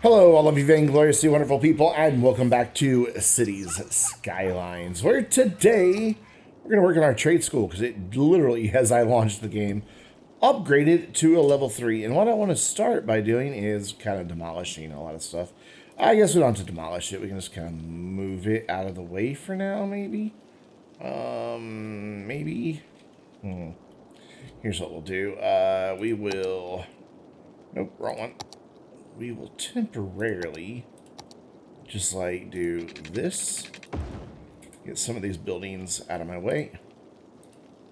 Hello, all of you Vainglorious, you wonderful people, and welcome back to Cities Skylines, where today we're going to work on our trade school, because it literally, as I launched the game, upgraded to a level 3. And what I want to start by doing is kind of demolishing a lot of stuff. I guess we don't have to demolish it. We can just kind of move it out of the way for now, maybe. Maybe. Here's what we'll do. We will... Nope, wrong one. We will temporarily just like do this, get some of these buildings out of my way,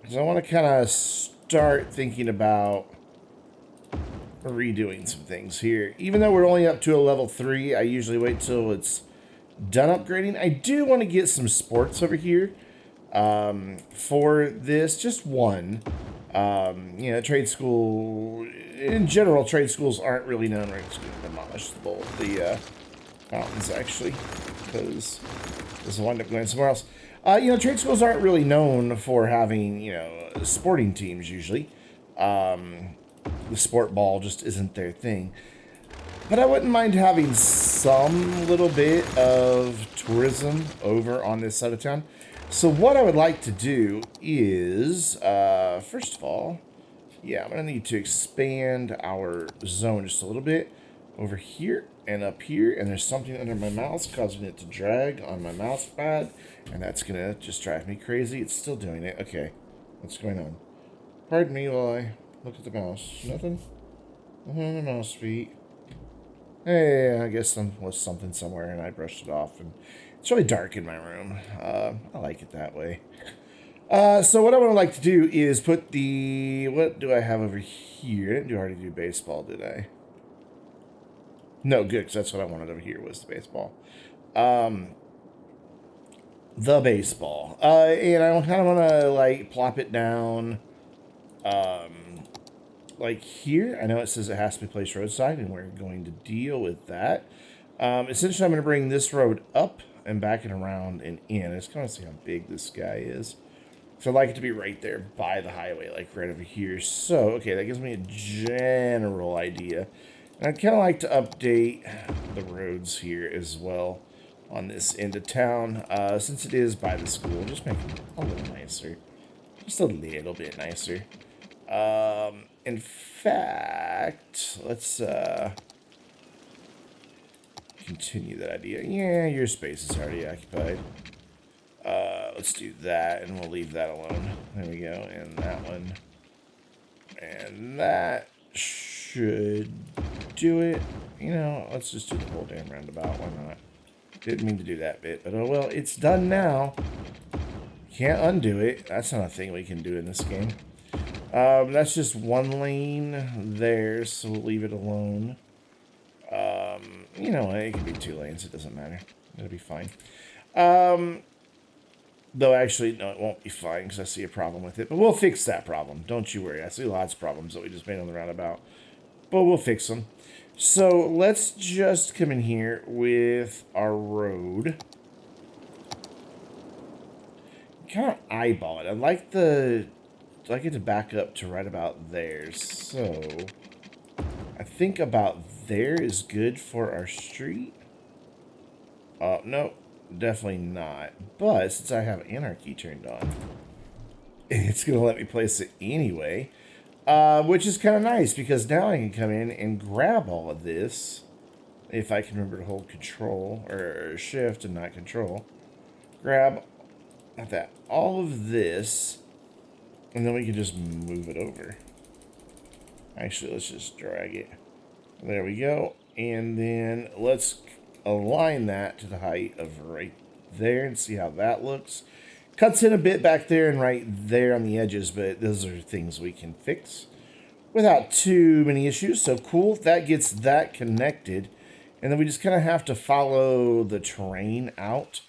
because I want to kind of start thinking about redoing some things here. Even though we're only up to a level 3, I usually wait till it's done upgrading. I do want to get some sports over here for this, just one. Trade school, in general, trade schools aren't really known. We're just going to demolish the fountains, actually, because this will wind up going somewhere else. Trade schools aren't really known for having, sporting teams, usually. The sport ball just isn't their thing. But I wouldn't mind having some little bit of tourism over on this side of town. So what I would like to do is, first of all, I'm going to need to expand our zone just a little bit over here and up here. And there's something under my mouse causing it to drag on my mouse pad. And that's going to just drive me crazy. It's still doing it. Okay, what's going on? Pardon me while I look at the mouse. Nothing? The mouse feet. Hey, I guess there was something somewhere and I brushed it off. And it's really dark in my room. I like it that way. So what I would like to do is put the... What do I have over here? I didn't already do baseball, did I? No, good, because that's what I wanted over here was the baseball. The baseball. And I kind of want to, like, plop it down, like here. I know it says it has to be placed roadside, and we're going to deal with that. Essentially, I'm going to bring this road up and back and around and in. I just kind of see how big this guy is. So I'd like it to be right there by the highway, like right over here. So, okay, that gives me a general idea. And I'd kind of like to update the roads here as well on this end of town. Since it is by the school, just make it a little nicer. Just a little bit nicer. In fact, let's continue that idea. Yeah, your space is already occupied. Let's do that, and we'll leave that alone. There we go, and that one. And that should do it. Let's just do the whole damn roundabout. Why not? Didn't mean to do that bit, but oh well, it's done now. Can't undo it. That's not a thing we can do in this game. That's just one lane there, so we'll leave it alone. It can be 2 lanes. It doesn't matter. It'll be fine. Though, actually, no, it won't be fine because I see a problem with it. But we'll fix that problem. Don't you worry. I see lots of problems that we just made on the roundabout. But we'll fix them. So, let's just come in here with our road. Kind of eyeball it. I'd like it to back up to right about there. So, I think about there is good for our street. No. Definitely not. But since I have anarchy turned on, it's going to let me place it anyway. Which is kind of nice because now I can come in and grab all of this. If I can remember to hold control or shift and not control. Grab all of this. And then we can just move it over. Actually, let's just drag it. There we go. And then let's align that to the height of right there and see how that looks. Cuts in a bit back there and right there on the edges, but those are things we can fix without too many issues. So cool, that gets that connected. And then we just kind of have to follow the terrain out,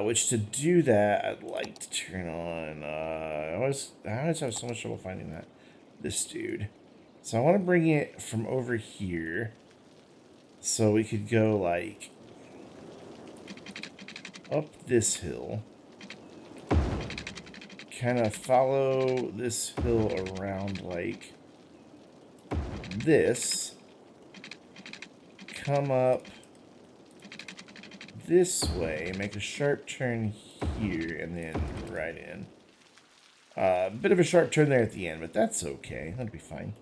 which to do that, I'd like to turn on, I always have so much trouble finding this dude. So I want to bring it from over here. So we could go, like, up this hill. Kind of follow this hill around, like, this. come up this way, make a sharp turn here, and then right in. Bit of a sharp turn there at the end, but that's okay. That'll be fine.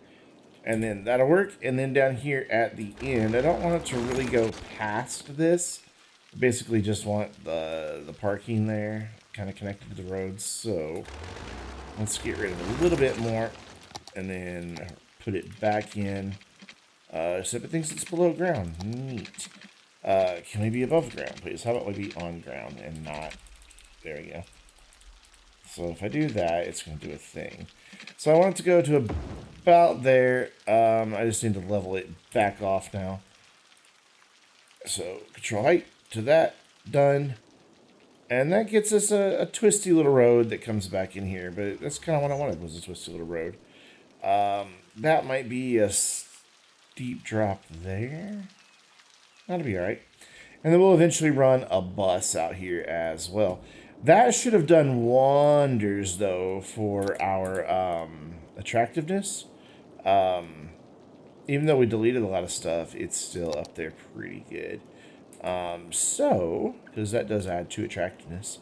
And then that'll work. And then down here at the end, I don't want it to really go past this. Basically just want the parking there kind of connected to the roads. So let's get rid of a little bit more and then put it back in. Except it thinks it's below ground. Neat. Can we be above ground, please? How about we be on ground and not? There we go. So if I do that, it's going to do a thing. So I want it to go to about there. I just need to level it back off now. So control height to that. Done. And that gets us a twisty little road that comes back in here. But that's kind of what I wanted, was a twisty little road. That might be a steep drop there. That'll be all right. And then we'll eventually run a bus out here as well. That should have done wonders, though, for our attractiveness. Even though we deleted a lot of stuff, it's still up there pretty good. Because that does add to attractiveness.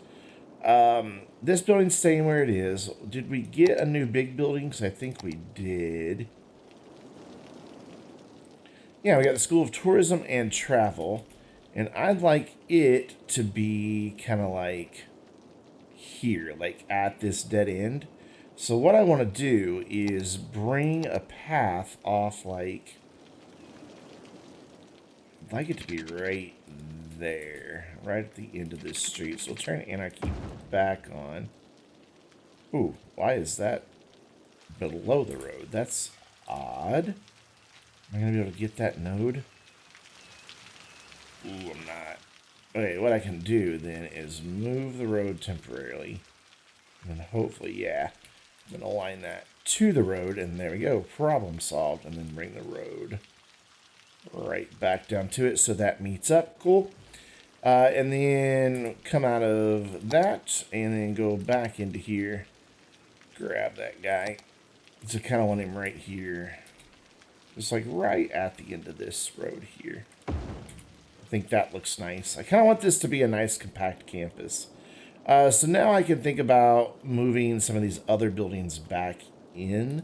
This building's staying where it is. Did we get a new big building? Because I think we did. Yeah, we got the School of Tourism and Travel. And I'd like it to be kind of like here, like at this dead end. So what I want to do is bring a path off, like, I'd like it to be right there, right at the end of this street. So we'll turn Anarchy back on. Ooh, why is that below the road? That's odd. Am I going to be able to get that node? Ooh, I'm not. Okay, what I can do then is move the road temporarily. And then hopefully, yeah, I'm going to align that to the road. And there we go. Problem solved. And then bring the road right back down to it so that meets up. Cool. And then come out of that and then go back into here. Grab that guy. So kind of want him right here. Just like right at the end of this road here. I think that looks nice. I kind of want this to be a nice compact campus. So now I can think about moving some of these other buildings back in.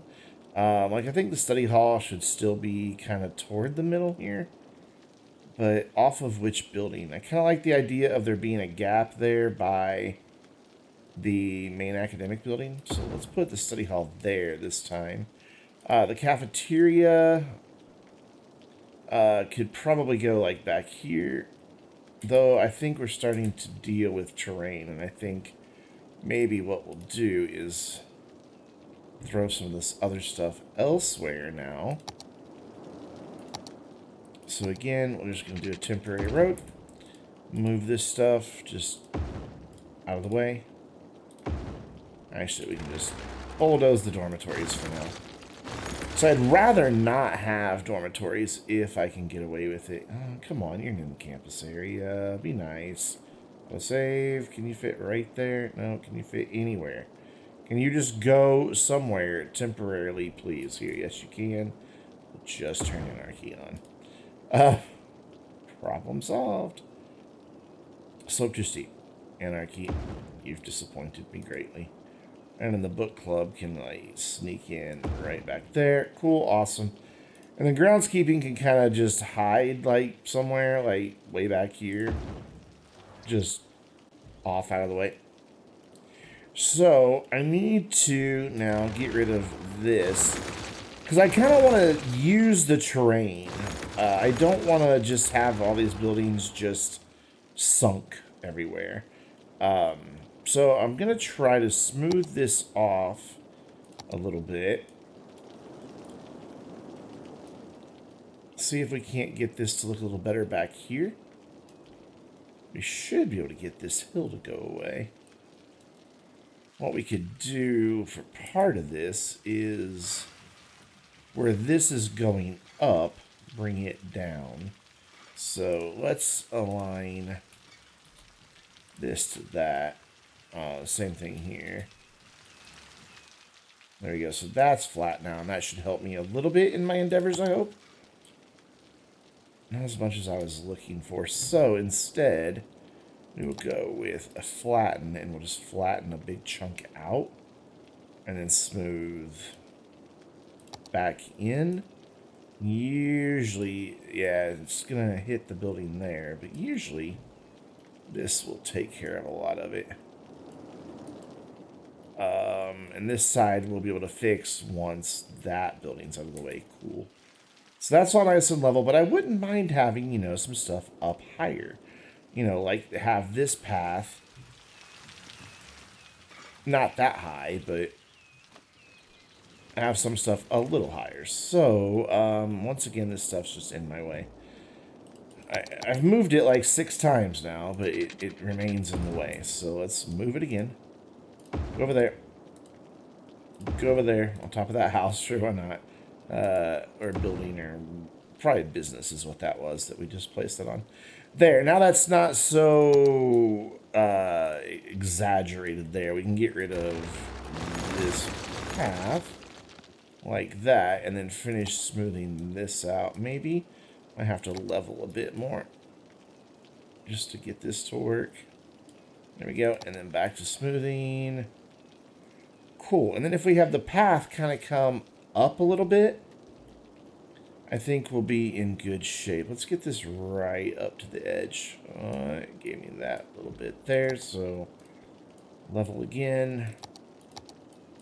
Like I think the study hall should still be kind of toward the middle here. But off of which building? I kind of like the idea of there being a gap there by the main academic building. So let's put the study hall there this time. The cafeteria could probably go like back here. Though I think we're starting to deal with terrain. And I think maybe what we'll do is throw some of this other stuff elsewhere now. So again, we're just going to do a temporary road. Move this stuff just out of the way. Actually, we can just bulldoze the dormitories for now. So I'd rather not have dormitories if I can get away with it. Oh, come on, you're in the campus area. Be nice. I'll save. Can you fit right there? No, can you fit anywhere? Can you just go somewhere temporarily, please? Here, yes, you can. Just turn Anarchy on. Problem solved. Slope too steep. Anarchy, you've disappointed me greatly. And then the book club can like sneak in right back there. Cool, awesome. And then groundskeeping can kind of just hide like somewhere, like way back here. Just off out of the way. So I need to now get rid of this. Because I kind of want to use the terrain. I don't want to just have all these buildings just sunk everywhere. So I'm going to try to smooth this off a little bit. See if we can't get this to look a little better back here. We should be able to get this hill to go away. What we could do for part of this is where this is going up, bring it down. So let's align this to that. Same thing here. There we go. So that's flat now, and that should help me a little bit in my endeavors, I hope. Not as much as I was looking for. So instead, we will go with a flatten, and we'll just flatten a big chunk out. And then smooth back in. Usually, yeah, it's going to hit the building there. But usually, this will take care of a lot of it. And this side we'll be able to fix once that building's out of the way. Cool. So that's all nice and level, but I wouldn't mind having, you know, some stuff up higher. You know, like have this path not that high, but have some stuff a little higher. So, once again, this stuff's just in my way. I've moved it like 6 times now, but it remains in the way. So let's move it again. Go over there. Go over there on top of that house. Sure, why not? Or building, or probably business is what that was that we just placed it on. There. Now that's not so exaggerated there. We can get rid of this path like that and then finish smoothing this out. Maybe I have to level a bit more just to get this to work. There we go. And then back to smoothing. Cool. And then if we have the path kind of come up a little bit, I think we'll be in good shape. Let's get this right up to the edge. It gave me that little bit there. So level again.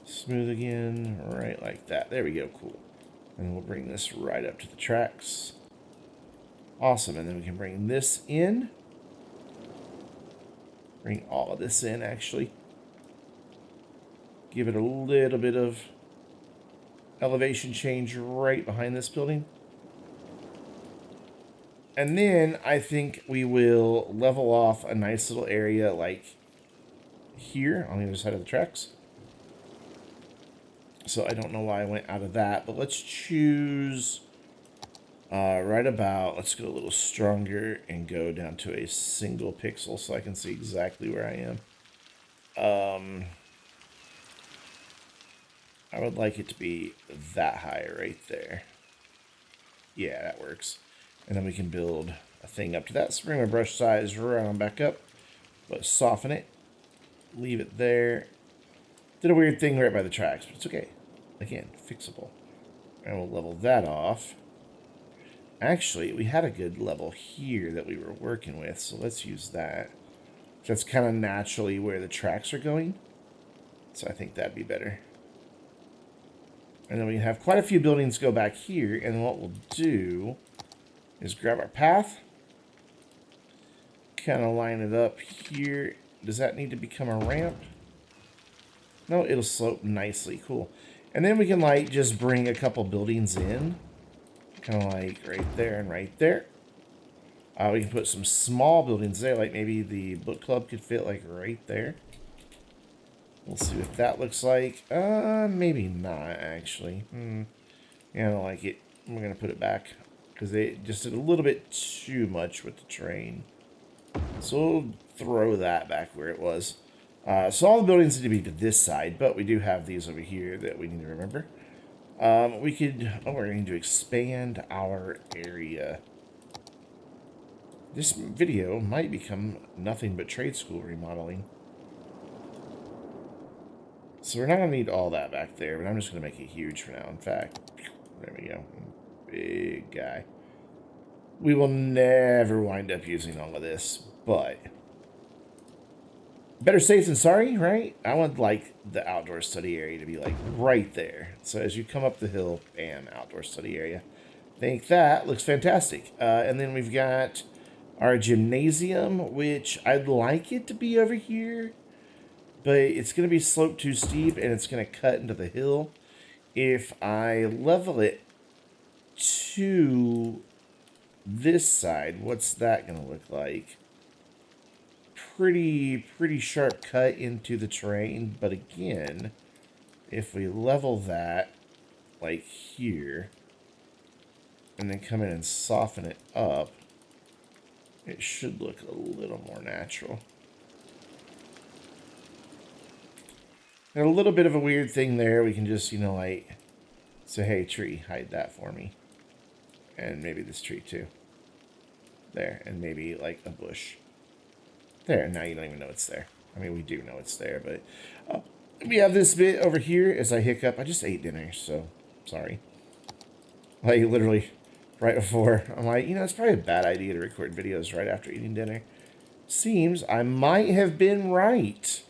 Smooth again. Right like that. There we go. Cool. And we'll bring this right up to the tracks. Awesome. And then we can bring this in. Bring all of this in, actually. Give it a little bit of elevation change right behind this building. And then I think we will level off a nice little area like here on the other side of the tracks. So I don't know why I went out of that, but let's choose right about, let's go a little stronger and go down to a single pixel so I can see exactly where I am. I would like it to be that high right there. Yeah, that works. And then we can build a thing up to that. So bring my brush size right back up, but soften it. Leave it there. Did a weird thing right by the tracks, but it's okay. Again, fixable. And we'll level that off. Actually, we had a good level here that we were working with, so let's use that. That's kind of naturally where the tracks are going. So I think that'd be better. And then we have quite a few buildings go back here. And what we'll do is grab our path. Kind of line it up here. Does that need to become a ramp? No, it'll slope nicely. Cool. And then we can like just bring a couple buildings in. Kind of like right there and right there. We can put some small buildings there. Like maybe the book club could fit like right there. We'll see what that looks like. Maybe not, actually. Yeah, I don't like it. We're going to put it back. Because they just did a little bit too much with the train. So we'll throw that back where it was. So all the buildings need to be to this side. But we do have these over here that we need to remember. We could... Oh, we're going to expand our area. This video might become nothing but trade school remodeling. So we're not going to need all that back there, but I'm just going to make it huge for now. In fact, there we go. Big guy. We will never wind up using all of this, but better safe than sorry, right? I want, like, the outdoor study area to be, like, right there. So as you come up the hill, bam, outdoor study area. I think that looks fantastic. And then we've got our gymnasium, which I'd like it to be over here. But it's going to be sloped too steep, and it's going to cut into the hill. If I level it to this side, what's that going to look like? Pretty sharp cut into the terrain. But again, if we level that, like here, and then come in and soften it up, it should look a little more natural. And a little bit of a weird thing there. We can just, you know, like say, hey, tree, hide that for me. And maybe this tree too. There, and maybe like a bush. There, now you don't even know it's there. I mean, we do know it's there, but we have this bit over here as I hiccup. I just ate dinner, so sorry. Like, literally, right before, I'm like, it's probably a bad idea to record videos right after eating dinner. Seems I might have been right.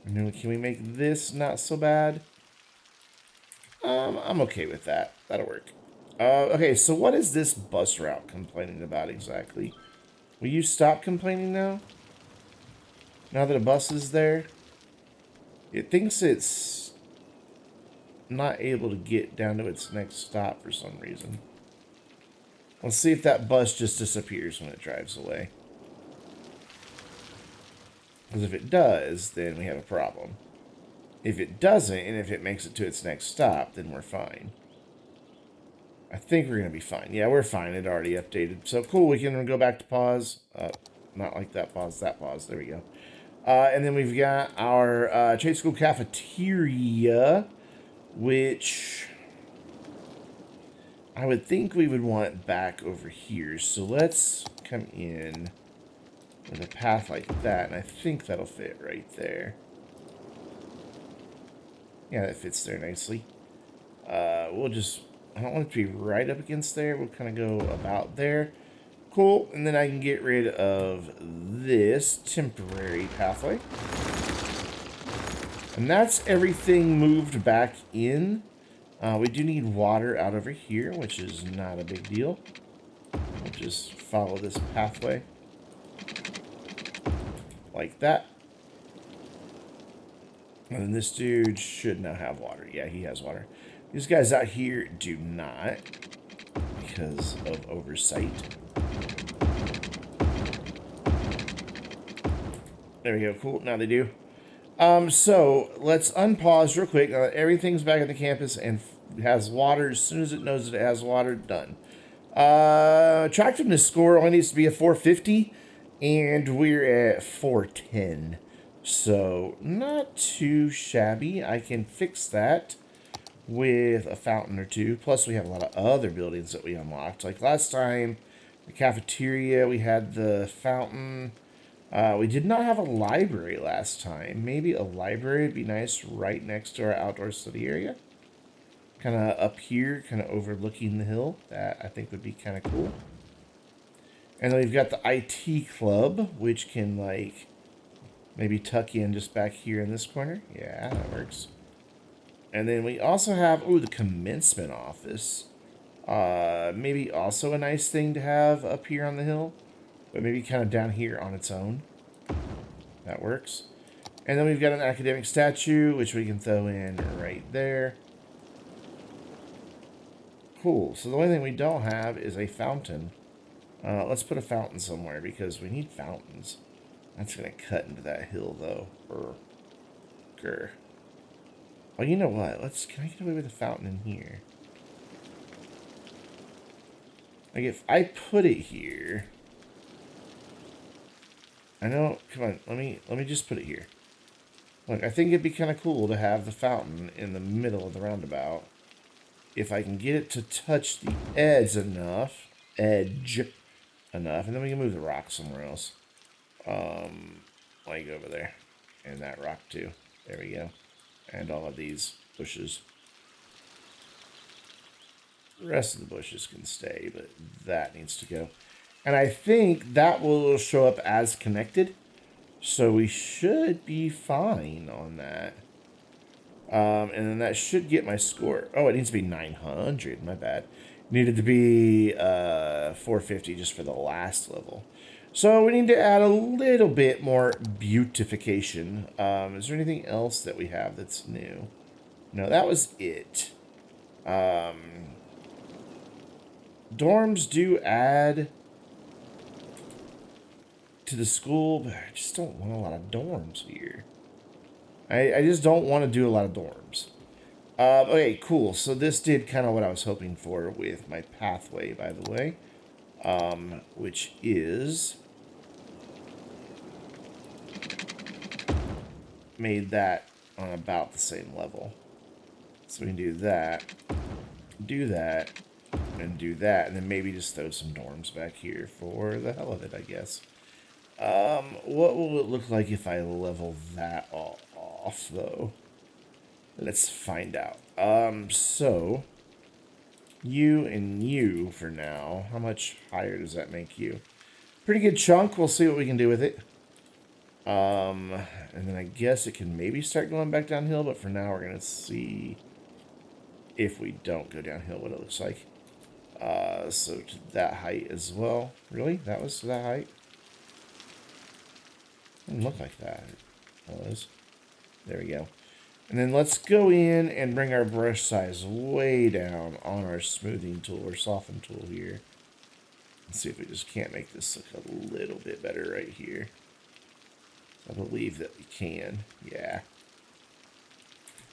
Can we make this not so bad? I'm okay with that. That'll work. Okay, so what is this bus route complaining about exactly? Will you stop complaining now? Now that a bus is there? It thinks it's not able to get down to its next stop for some reason. Let's see if that bus just disappears when it drives away. Because if it does, then we have a problem. If it doesn't, and if it makes it to its next stop, then we're fine. I think we're going to be fine. Yeah, we're fine. It already updated. So cool, we can go back to pause. Not like that pause, that pause. There we go. And then we've got our trade school cafeteria, which I would think we would want back over here. So let's come in with a path like that, and I think that'll fit right there. Yeah, that fits there nicely. We'll just, I don't want it to be right up against there. We'll kind of go about there. Cool, and then I can get rid of this temporary pathway. And that's everything moved back in. We do need water out over here, which is not a big deal. We'll just follow this pathway. Like that. And then this dude should now have water. Yeah, he has water. These guys out here do not, because of oversight. There we go. Cool. Now they do. So let's unpause real quick. Everything's back at the campus and has water. As soon as it knows that it has water, done. Attractiveness score only needs to be a 450, and we're at 410. So not too shabby. I can fix that with a fountain or two. Plus, we have a lot of other buildings that we unlocked. Like last time, the cafeteria, we had the fountain. We did not have a library last time. Maybe a library would be nice right next to our outdoor study area. Kind of up here, kind of overlooking the hill. That I think would be kind of cool. And then we've got the IT club, which can like maybe tuck in just back here in this corner. Yeah, that works. And then we also have, the commencement office. Maybe also a nice thing to have up here on the hill. But maybe kind of down here on its own. That works. And then we've got an academic statue, which we can throw in right there. Cool. So the only thing we don't have is a fountain. Let's put a fountain somewhere because we need fountains. That's going to cut into that hill, though. Grr. Well, you know what? Can I get away with a fountain in here? Like, if I put it here... I know, come on, let me just put it here. Look, I think it'd be kind of cool to have the fountain in the middle of the roundabout. If I can get it to touch the edge enough, and then we can move the rock somewhere else. Like over there. And that rock too. There we go. And all of these bushes. The rest of the bushes can stay, but that needs to go. And I think that will show up as connected. So we should be fine on that. And then that should get my score. Oh, it needs to be 900. My bad. Needed to be 450 just for the last level. So we need to add a little bit more beautification. Is there anything else that we have that's new? No, that was it. Dorms do add to the school, but I just don't want a lot of dorms here. I just don't want to do a lot of dorms. Okay, cool. So this did kind of what I was hoping for with my pathway, by the way. Which is... made that on about the same level. So we can do that, and do that, and then maybe just throw some dorms back here for the hell of it, I guess. What will it look like if I level that all off, though? Let's find out. So you and you for now. How much higher does that make you? Pretty good chunk. We'll see what we can do with it. And then I guess it can maybe start going back downhill, but for now we're going to see if we don't go downhill what it looks like. So to that height as well. Really? That was to that height? Didn't look like that. It was. There we go. And then let's go in and bring our brush size way down on our smoothing tool or soften tool here. Let's see if we just can't make this look a little bit better right here. I believe that we can. Yeah.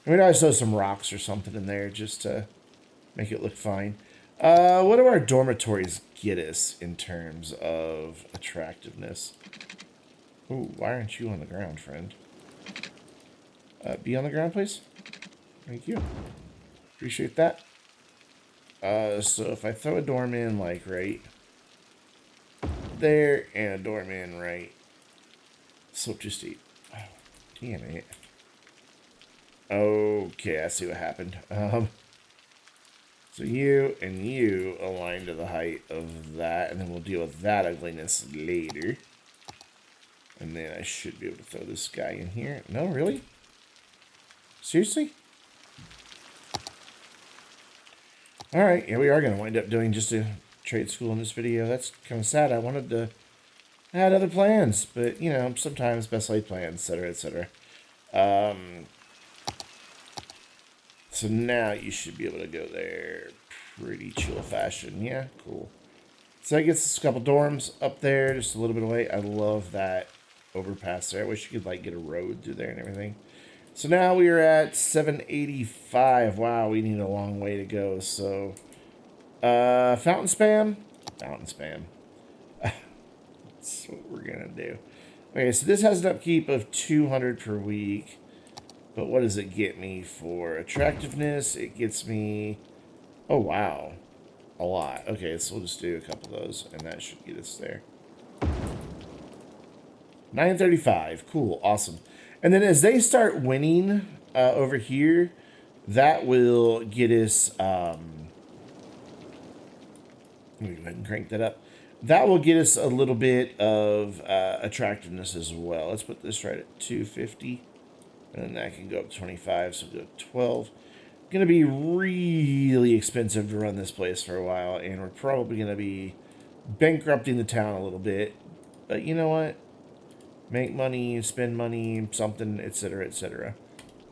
I mean, I always throw some rocks or something in there just to make it look fine. What do our dormitories get us in terms of attractiveness? Ooh, why aren't you on the ground, friend? Be on the ground, please. Thank you. Appreciate that. So if I throw a dorm in, like, right there, and a dorm in right. So just eat. Oh, damn it. Okay, I see what happened. So you and you align to the height of that, and then we'll deal with that ugliness later. And then I should be able to throw this guy in here. No, really? Seriously? Alright, yeah, we are going to wind up doing just a trade school in this video. That's kind of sad. I had other plans, but, you know, sometimes best laid plans, etc., etc. So now you should be able to go there pretty chill fashion. Yeah, cool. So that gets us a couple dorms up there, just a little bit away. I love that overpass there. I wish you could, like, get a road through there and everything. So now we are at 785. Wow, we need a long way to go. So, fountain spam? Fountain spam. That's what we're going to do. Okay, so this has an upkeep of 200 per week. But what does it get me for attractiveness? It gets me... Oh, wow. A lot. Okay, so we'll just do a couple of those, and that should get us there. 935. Cool. Awesome. And then as they start winning over here, that will get us... let me go ahead and crank that up. That will get us a little bit of attractiveness as well. Let's put this right at 250. And then that can go up 25, so go 12. Going to be really expensive to run this place for a while, and we're probably going to be bankrupting the town a little bit. But you know what? Make money, spend money, something, etc., etc.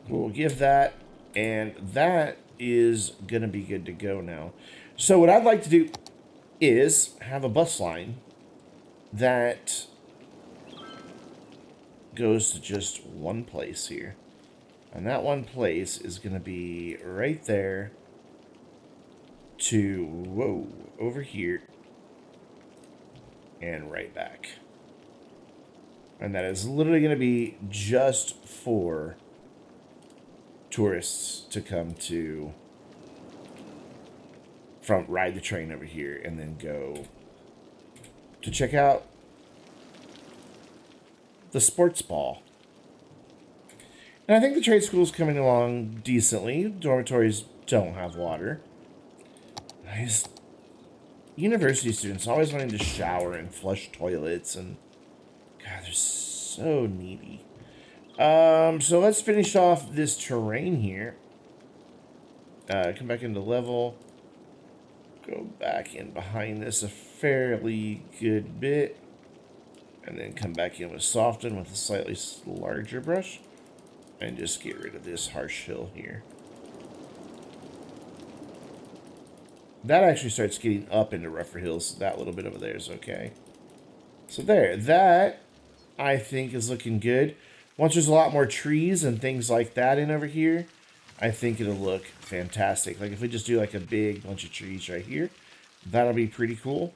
We'll give that, and that is going to be good to go now. So what I'd like to do is have a bus line that goes to just one place here. And that one place is going to be right there to, whoa, over here and right back. And that is literally going to be just for tourists to come to ride the train over here and then go to check out the sports ball. And I think the trade school is coming along decently. Dormitories don't have water. University students always wanting to shower and flush toilets, and God, they're so needy. So let's finish off this terrain here. Come back into level. Go back in behind this a fairly good bit. And then come back in with soften with a slightly larger brush. And just get rid of this harsh hill here. That actually starts getting up into rougher hills. So that little bit over there is okay. So there. That, I think, is looking good. Once there's a lot more trees and things like that in over here, I think it'll look fantastic. Like if we just do like a big bunch of trees right here, that'll be pretty cool.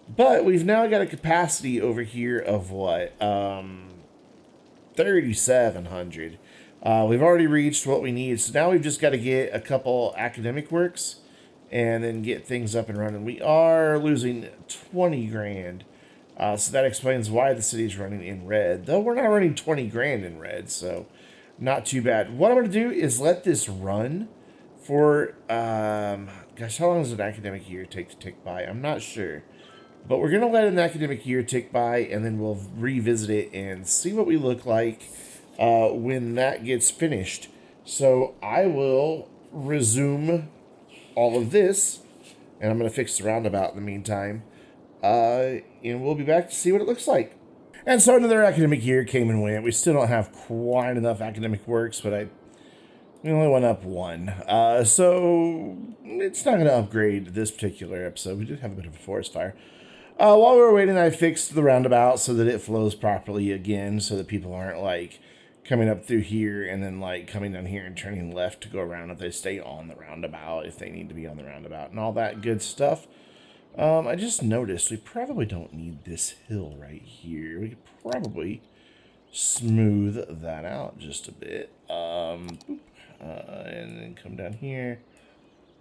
But we've now got a capacity over here of what? 3,700. We've already reached what we need. So now we've just got to get a couple academic works. and then get things up and running. We are losing 20 grand. So that explains why the city's running in red, though we're not running 20 grand in red, so not too bad. What I'm going to do is let this run for, gosh, how long does an academic year take to tick by? I'm not sure. But we're going to let an academic year tick by, and then we'll revisit it and see what we look like when that gets finished. So I will resume all of this, and I'm going to fix the roundabout in the meantime. And we'll be back to see what it looks like. And so another academic year came and went. We still don't have quite enough academic works, but we only went up one. So it's not going to upgrade this particular episode. We did have a bit of a forest fire. While we were waiting, I fixed the roundabout so that it flows properly again, so that people aren't like coming up through here and then like coming down here and turning left to go around if they stay on the roundabout, if they need to be on the roundabout and all that good stuff. I just noticed we probably don't need this hill right here. We could probably smooth that out just a bit. And then come down here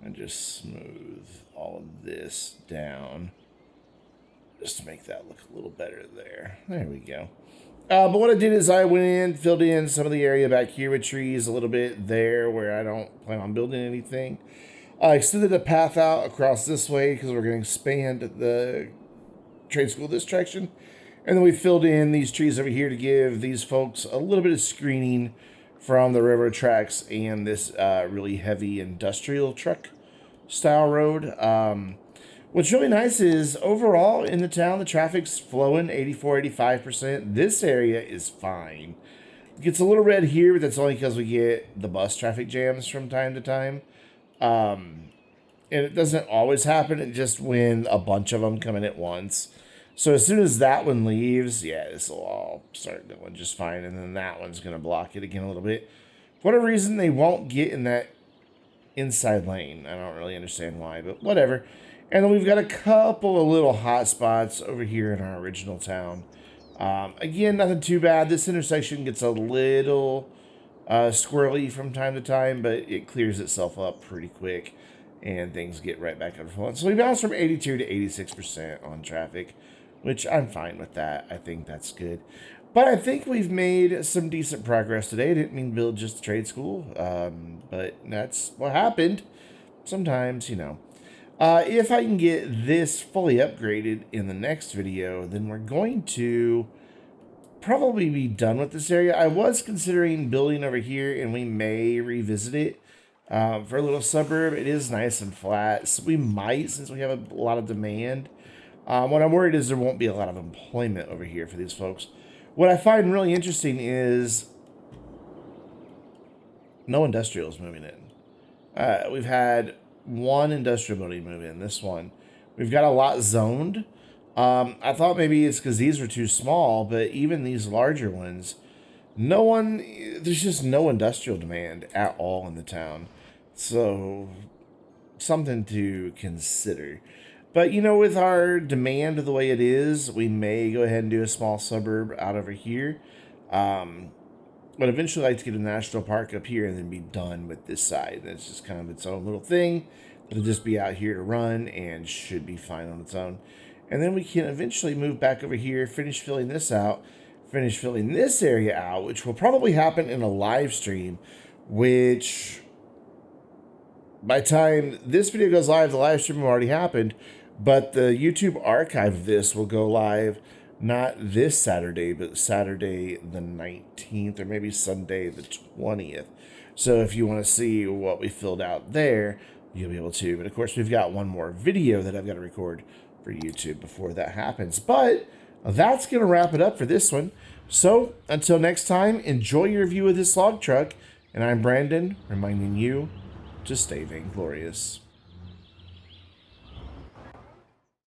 and just smooth all of this down. Just to make that look a little better there. There we go. But what I did is I went in, filled in some of the area back here with trees a little bit there where I don't plan on building anything. I extended the path out across this way because we're going to expand the trade school this direction. And then we filled in these trees over here to give these folks a little bit of screening from the railroad tracks and this really heavy industrial truck style road. What's really nice is overall in the town, the traffic's flowing 84, 85%. This area is fine. It gets a little red here, but that's only because we get the bus traffic jams from time to time. And it doesn't always happen. It's just when a bunch of them come in at once. So as soon as that one leaves, yeah, this will all start going just fine. And then that one's going to block it again a little bit. For whatever reason, they won't get in that inside lane. I don't really understand why, but whatever. And then we've got a couple of little hot spots over here in our original town. Again, nothing too bad. This intersection gets a little squirrely from time to time, but it clears itself up pretty quick and things get right back up to full. So we bounced from 82 to 86% on traffic, which I'm fine with that. I think that's good. But I think we've made some decent progress today. I didn't mean to build just the trade school, but that's what happened. Sometimes, you know. If I can get this fully upgraded in the next video, then we're going to probably be done with this area. I was considering building over here, and we may revisit it for a little suburb. It is nice and flat, so we might, since we have a lot of demand. What I'm worried is there won't be a lot of employment over here for these folks. What I find really interesting is no industrials moving in. We've had one industrial building move in, this one. We've got a lot zoned. I thought maybe it's because these were too small, but even these larger ones, there's just no industrial demand at all in the town. So, something to consider. But, you know, with our demand the way it is, we may go ahead and do a small suburb out over here. But eventually I'd like to get a national park up here and then be done with this side. That's just kind of its own little thing. It'll just be out here to run and should be fine on its own. And then we can eventually move back over here, finish filling this out, finish filling this area out, which will probably happen in a live stream, which by the time this video goes live, the live stream will already happened, but the YouTube archive of this will go live not this Saturday, but Saturday the 19th, or maybe Sunday the 20th. So if you want to see what we filled out there, you'll be able to. But of course, we've got one more video that I've got to record for YouTube before that happens. But that's going to wrap it up for this one. So until next time, enjoy your view of this log truck. And I'm Brandon, reminding you to stay vainglorious.